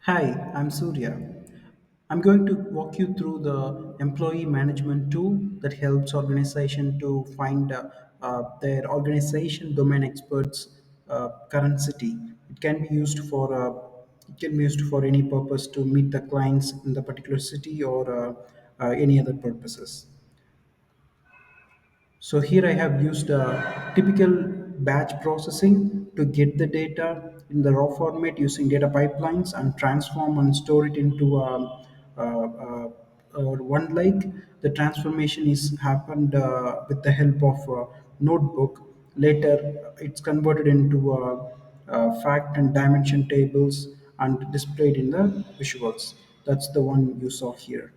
Hi, I'm Surya. I'm going to walk you through the employee management tool that helps organization to find their organization domain experts current city. It can be used for any purpose to meet the clients in the particular city or any other purposes. So here I have used typical batch processing to get the data in the raw format using data pipelines and transform and store it into one lake. The transformation is happened with the help of notebook. Later, it's converted into fact and dimension tables and displayed in the visuals. That's the one you saw here.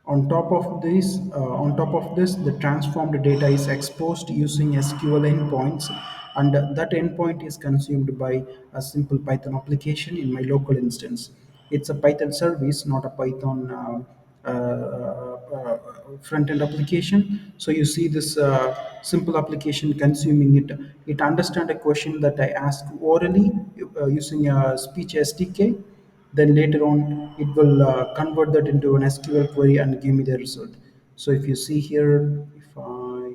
On top of this, the transformed data is exposed using SQL endpoints, and that endpoint is consumed by a simple Python application in my local instance. It's a Python service, not a Python front-end application. So you see this simple application consuming it. It understands a question that I ask orally using a speech SDK, then later on it will convert that into an SQL query and give me the result. So if you see here, if I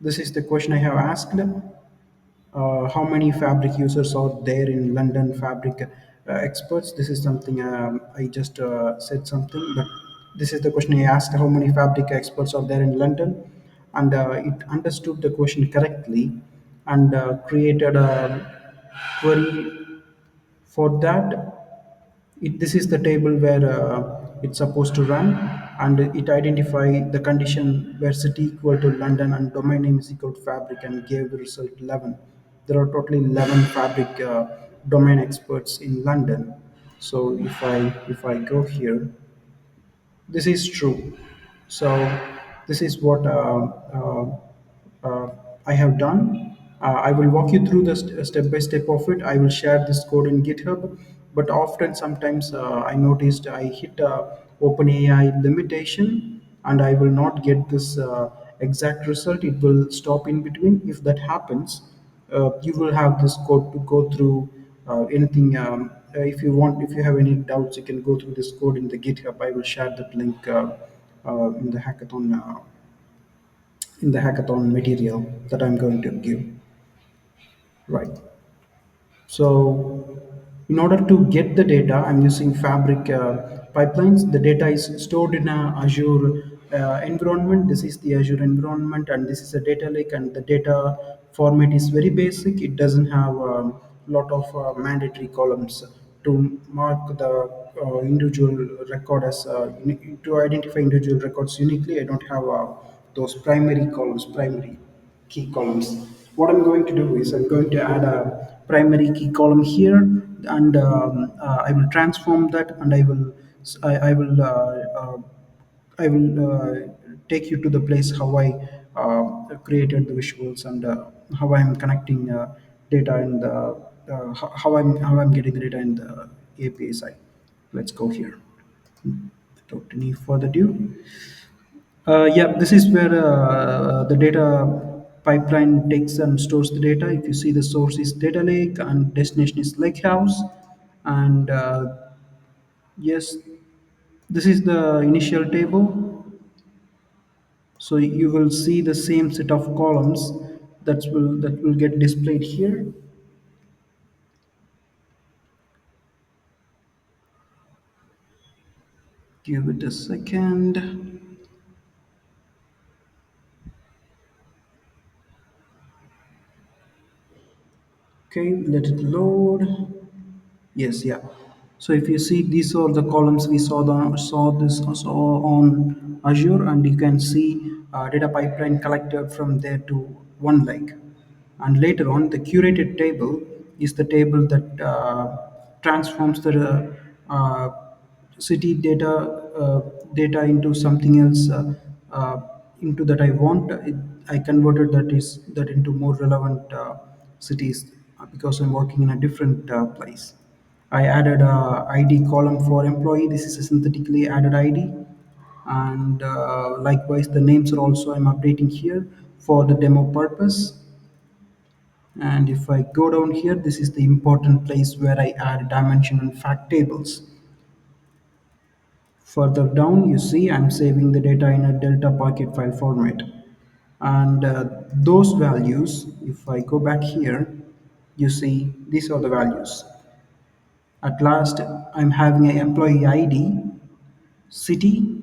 this is the question I have asked. How many fabric users are there in London? Fabric experts. This is something I just said something, but this is the question I asked: how many fabric experts are there in London? And it understood the question correctly and created a query for that. This is the table where it's supposed to run, and it identify the condition where city equal to London and domain name is equal to fabric and gave the result 11. There are totally 11 fabric domain experts in London. So if I go here, this is true. So this is what I have done. I will walk you through the step by step of it. I will share this code in GitHub, but often sometimes I noticed I hit a OpenAI limitation and I will not get this exact result. It will stop in between. If that happens, you will have this code to go through anything. If you want, if you have any doubts, you can go through this code in the GitHub. I will share that link in the hackathon material that I'm going to give. Right. So, in order to get the data, I'm using Fabric pipelines. The data is stored in a Azure environment. This is the Azure environment, and this is a data lake. And the data format is very basic. It doesn't have a lot of mandatory columns to mark the individual record as to identify individual records uniquely. I don't have those primary columns, primary key columns. What I'm going to do is I'm going to add a primary key column here, and I will transform that, and I will take you to the place how I created the visuals and how I'm connecting data and how I'm getting the data in the API side. Let's go here. Without any further ado. Yeah, this is where the data pipeline takes and stores the data. If you see, the source is data lake and destination is lake house. And yes, this is the initial table. So you will see the same set of columns that will get displayed here. Give it a second. Okay, let it load. Yes, yeah. So if you see, these are the columns we saw on Azure, and you can see data pipeline collected from there to one lake. And later on, the curated table is the table that transforms the city data into something else into that I want. I converted that into more relevant cities because I'm working in a different place. I added a ID column for employee. This is a synthetically added ID, and likewise the names are also I'm updating here for the demo purpose. And if I go down here, this is the important place where I add dimension and fact tables. Further down, you see I'm saving the data in a Delta Pocket file format. And those values, if I go back here, you see these are the values. At last, I'm having an employee ID, city,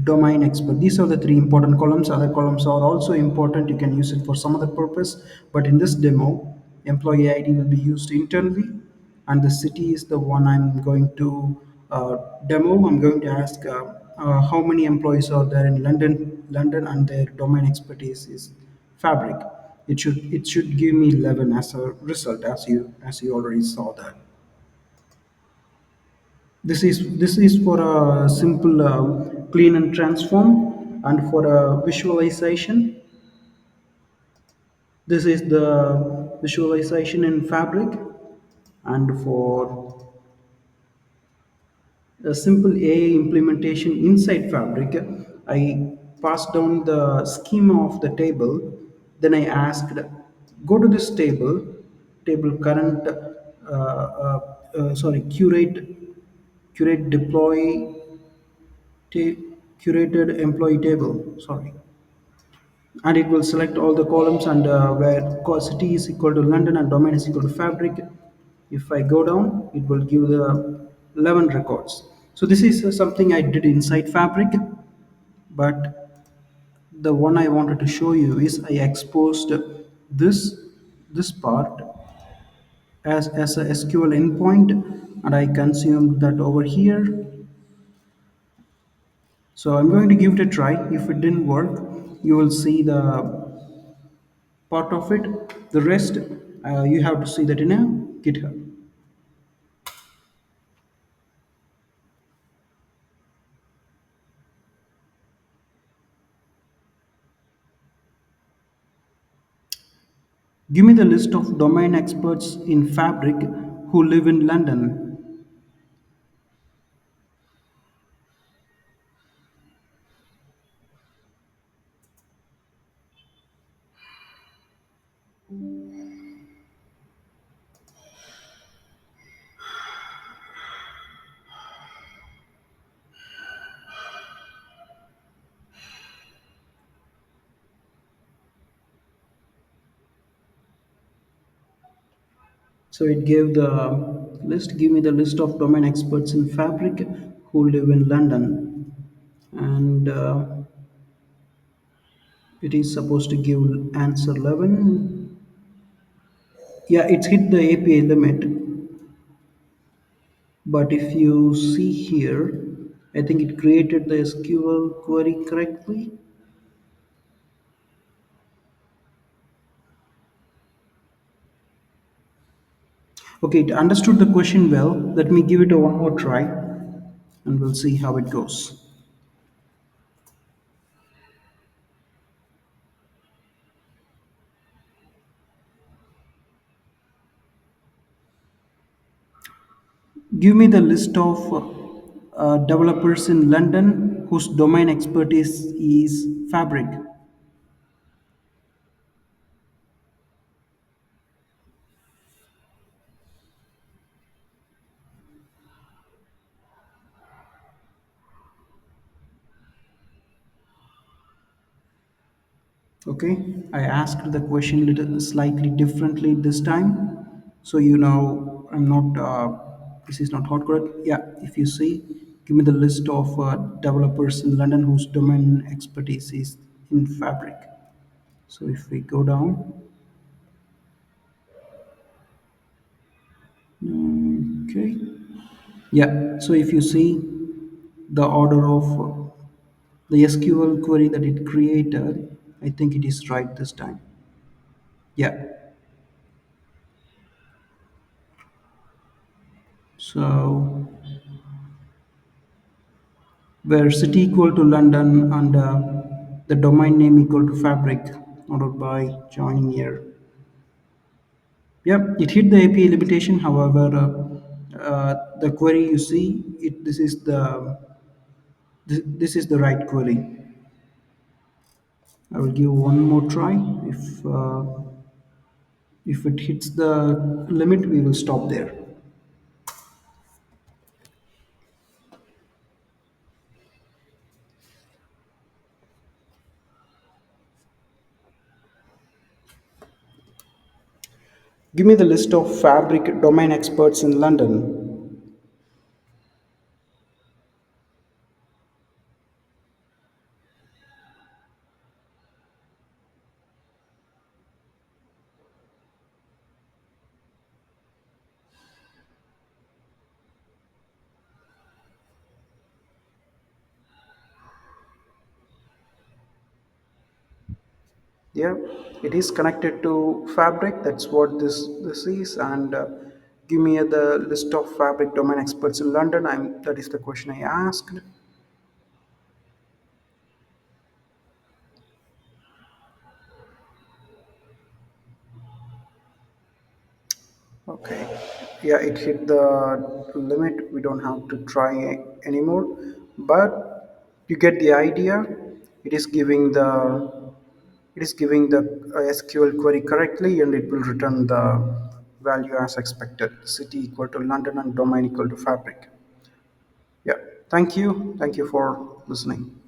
domain expert. These are the three important columns. Other columns are also important. You can use it for some other purpose. But in this demo, employee ID will be used internally, and the city is the one I'm going to demo. I'm going to ask how many employees are there in London, and their domain expertise is Fabric. It should give me 11 as a result, as you already saw that. This is for a simple clean and transform, and for a visualization. This is the visualization in Fabric, and for a simple AI implementation inside Fabric, I passed down the schema of the table. Then I asked, go to this table current, curate deploy ta- curated employee table. Sorry, and it will select all the columns, and where city is equal to London and domain is equal to Fabric. If I go down, it will give the 11 records. So this is something I did inside Fabric, but the one I wanted to show you is I exposed this part as a SQL endpoint, and I consumed that over here. So I'm going to give it a try. If it didn't work, you will see the part of it. The rest, you have to see that in a GitHub. Give me the list of domain experts in Fabric who live in London. So it gave the list. Give me the list of domain experts in Fabric who live in London, and it is supposed to give answer 11. Yeah, it's hit the API limit. But if you see here, I think it created the SQL query correctly. Okay, it understood the question well. Let me give it a one more try, and we'll see how it goes. Give me the list of developers in London whose domain expertise is Fabric. Okay, I asked the question little slightly differently this time, so you know I'm not. This is not hot correct. Yeah, if you see, give me the list of developers in London whose domain expertise is in Fabric. So if we go down, okay, yeah. So if you see the order of the SQL query that it created, I think it is right this time. Yeah. So where city equal to London, and the domain name equal to Fabric, ordered by joining here. Yep, it hit the API limitation. However, the query you see, this is the right query. I will give one more try. If If it hits the limit, we will stop there. Give me the list of fabric domain experts in London. Yeah, it is connected to fabric. That's what this is. And give me the list of fabric domain experts in London. That is the question I asked. Okay. Yeah, it hit the limit. We don't have to try anymore. But you get the idea. It is giving the SQL query correctly, and it will return the value as expected. City equal to London and domain equal to fabric. Yeah. Thank you. Thank you for listening.